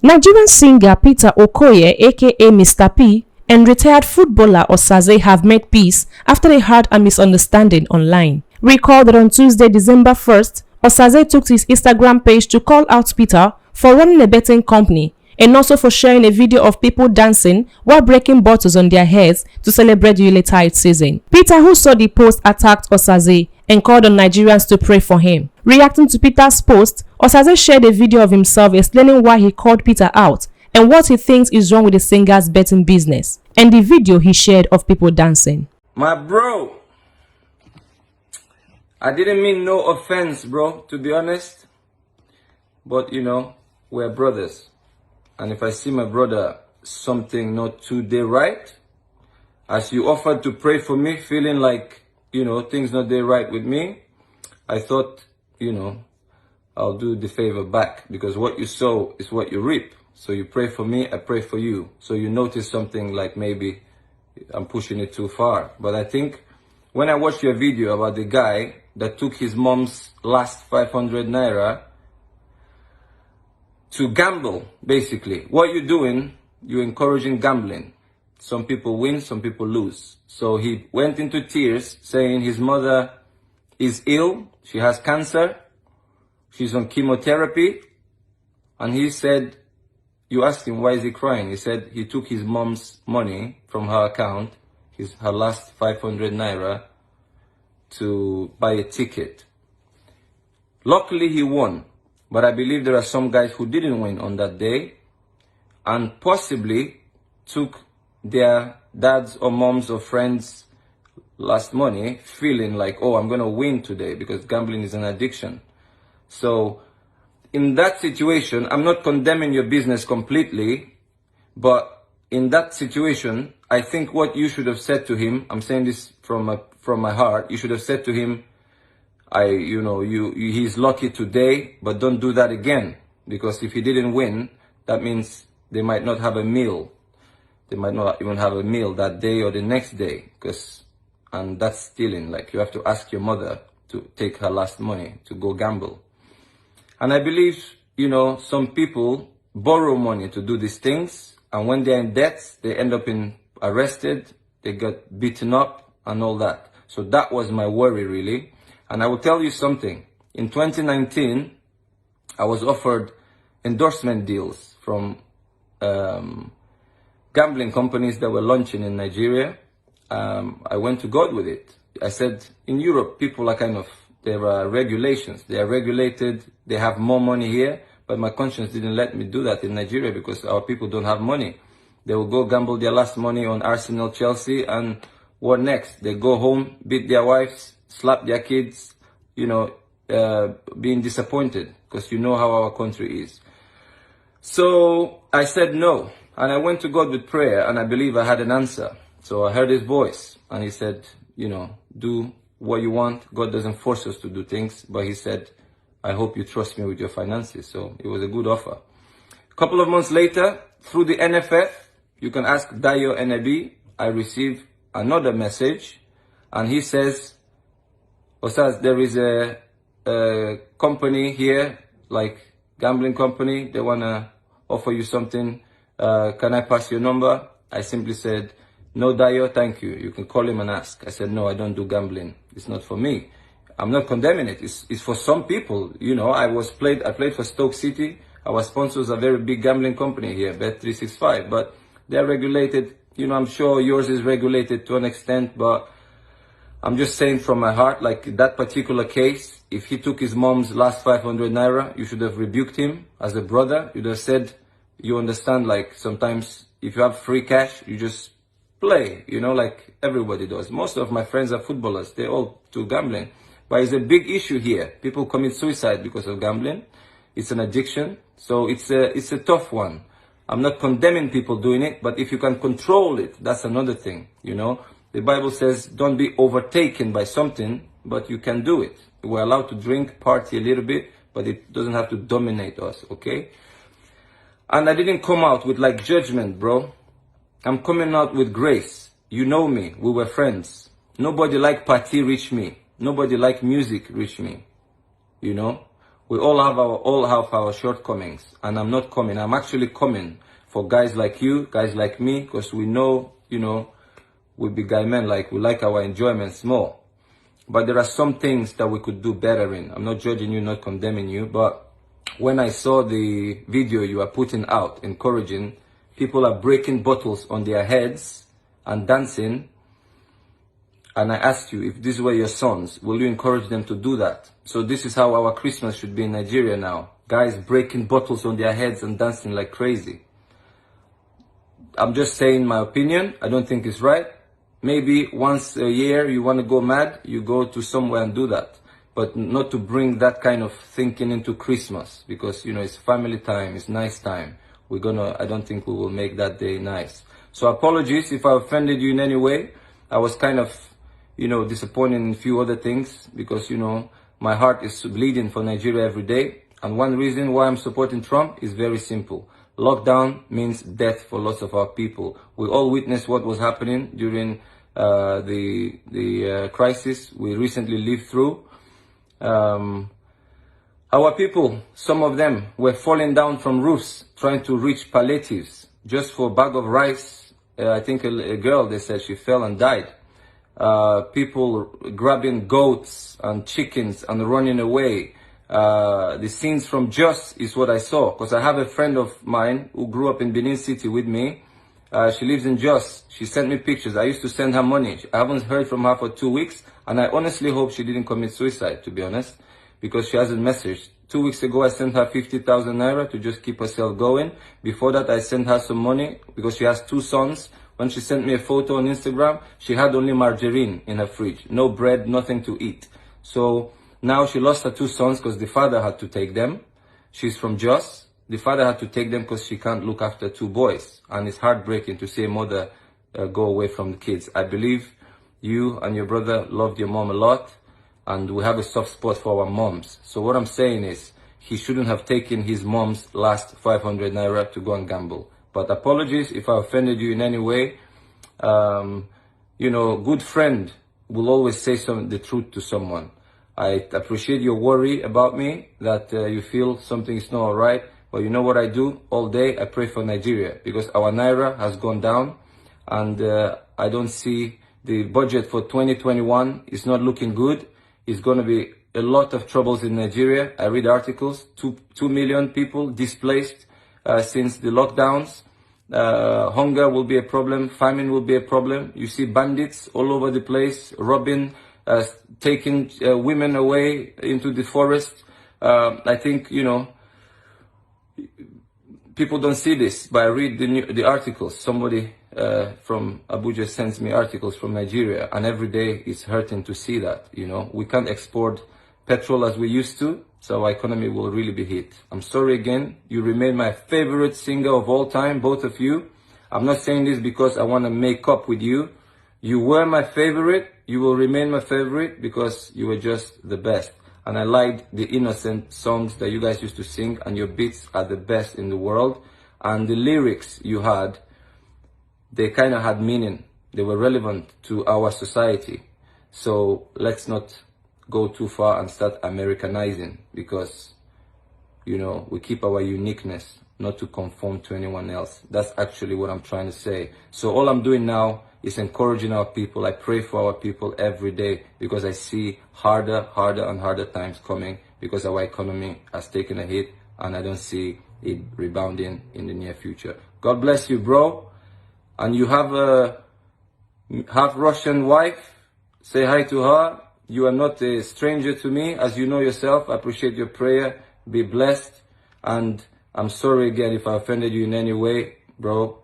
Nigerian singer Peter Okoye, aka Mr. P, and retired footballer Osaze have made peace after they had a misunderstanding online. Recall that on Tuesday, December 1st, Osaze took to his Instagram page to call out Peter for running a betting company and also for sharing a video of people dancing while breaking bottles on their heads to celebrate the Yuletide season. Peter, who saw the post, attacked Osaze and called on Nigerians to pray for him. Reacting to Peter's post, Osaze shared a video of himself explaining why he called Peter out and what he thinks is wrong with the singer's betting business, and the video he shared of people dancing. My bro, I didn't mean no offense, bro, to be honest. But, we're brothers. And if I see my brother something not today right, as you offered to pray for me, feeling like, things not there right with me, I thought, I'll do the favor back, because what you sow is what you reap. So you pray for me, I pray for you. So you notice something like maybe I'm pushing it too far. But I think when I watched your video about the guy that took his mom's last 500 naira to gamble, basically, what you're doing, you're encouraging gambling. Some people win, some people lose. So he went into tears saying his mother is ill, she has cancer, she's on chemotherapy, and he said, you asked him why is he crying. He said he took his mom's money from her account, her last 500 naira, to buy a ticket. Luckily he won, but I believe there are some guys who didn't win on that day and possibly took their dads or moms or friends' last money feeling like, oh, I'm going to win today, because gambling is an addiction. So in that situation, I'm not condemning your business completely, but in that situation, I think what you should have said to him, I'm saying this from my heart, you should have said to him, he's lucky today, but don't do that again. Because if he didn't win, that means they might not have a meal. They might not even have a meal that day or the next day. And that's stealing. Like, you have to ask your mother to take her last money to go gamble. And I believe, some people borrow money to do these things. And when they're in debt, they end up arrested, they get beaten up and all that. So that was my worry, really. And I will tell you something. In 2019, I was offered endorsement deals from gambling companies that were launching in Nigeria. I went to God with it. I said, in Europe, people are there are regulations. They are regulated. They have more money here. But my conscience didn't let me do that in Nigeria, because our people don't have money. They will go gamble their last money on Arsenal, Chelsea, and what next? They go home, beat their wives, slap their kids, being disappointed, because you know how our country is. So I said no, and I went to God with prayer, and I believe I had an answer. So I heard his voice, and he said, do what you want. God doesn't force us to do things, but he said, I hope you trust me with your finances. So it was a good offer. A couple of months later, through the NFF, you can ask Dayo Enebi, I received another message, and he says, Osaze, there is a company here, like gambling company, they want to offer you something. Can I pass your number? I simply said, no, Dayo, thank you. You can call him and ask. I said, no, I don't do gambling. It's not for me. I'm not condemning it. It's for some people. I played for Stoke City. Our sponsors are a very big gambling company here, Bet365, but they're regulated. I'm sure yours is regulated to an extent, but I'm just saying from my heart, like that particular case, if he took his mom's last 500 naira, you should have rebuked him as a brother. You'd have said, you understand, like sometimes if you have free cash, you just play, like everybody does. Most of my friends are footballers. They all do gambling. But it's a big issue here. People commit suicide because of gambling. It's an addiction. So it's a tough one. I'm not condemning people doing it, but if you can control it, that's another thing, The Bible says, don't be overtaken by something, but you can do it. We're allowed to drink, party a little bit, but it doesn't have to dominate us, okay? And I didn't come out with judgment, bro. I'm coming out with grace. You know me. We were friends. Nobody like party reach me. Nobody like music reach me. We all have our shortcomings, and I'm not coming. I'm actually coming for guys like you, guys like me, because we know, we be guy men, like we like our enjoyments more. But there are some things that we could do better in. I'm not judging you, not condemning you, but when I saw the video you are putting out, encouraging, people are breaking bottles on their heads and dancing, and I asked you, if these were your sons, will you encourage them to do that? So this is how our Christmas should be in Nigeria now. Guys breaking bottles on their heads and dancing like crazy. I'm just saying my opinion. I don't think it's right. Maybe once a year you want to go mad, you go to somewhere and do that. But not to bring that kind of thinking into Christmas, because, it's family time, it's nice time. I don't think we will make that day nice. So apologies if I offended you in any way. I was kind of, disappointed in a few other things, because, my heart is bleeding for Nigeria every day. And one reason why I'm supporting Trump is very simple. Lockdown means death for lots of our people. We all witnessed what was happening during the crisis we recently lived through. Our people, some of them, were falling down from roofs trying to reach palliatives just for a bag of rice. I think a girl, they said she fell and died. People grabbing goats and chickens and running away. The scenes from Jos is what I saw, because I have a friend of mine who grew up in Benin City with me. She lives in Jos. She sent me pictures. I used to send her money. I haven't heard from her for 2 weeks, and I honestly hope she didn't commit suicide, to be honest, because she hasn't messaged. 2 weeks ago, I sent her 50,000 naira to just keep herself going. Before that, I sent her some money because she has 2 sons. When she sent me a photo on Instagram, she had only margarine in her fridge. No bread, nothing to eat. So now she lost her 2 sons because the father had to take them. She's from Jos. The father had to take them because she can't look after 2 boys. And it's heartbreaking to see a mother go away from the kids. I believe you and your brother loved your mom a lot, and we have a soft spot for our moms. So what I'm saying is, he shouldn't have taken his mom's last 500 naira to go and gamble. But apologies if I offended you in any way. Good friend will always say the truth to someone. I appreciate your worry about me, that you feel something is not all right. But you know what I do all day? I pray for Nigeria, because our naira has gone down, and I don't see the budget for 2021 is not looking good. It's going to be a lot of troubles in Nigeria. I read articles, 2 million people displaced since the lockdowns. Hunger will be a problem, famine will be a problem. You see bandits all over the place, robbing, taking women away into the forest. I think, people don't see this, but I read the articles. Somebody from Abuja sends me articles from Nigeria, and every day it's hurting to see that. We can't export petrol as we used to, so our economy will really be hit. I'm sorry again. You remain my favorite singer of all time, both of you. I'm not saying this because I want to make up with you. You were my favorite. You will remain my favorite because you were just the best. And I liked the innocent songs that you guys used to sing, and your beats are the best in the world. And the lyrics you had, they kind of had meaning. They were relevant to our society. So let's not go too far and start Americanizing, because, we keep our uniqueness, not to conform to anyone else. That's actually what I'm trying to say. So all I'm doing now is encouraging our people. I pray for our people every day, because I see harder and harder times coming, because our economy has taken a hit, and I don't see it rebounding in the near future. God bless you, bro. And you have a half Russian wife. Say hi to her. You are not a stranger to me, as you know yourself. I appreciate your prayer. Be blessed. And I'm sorry again if I offended you in any way, bro.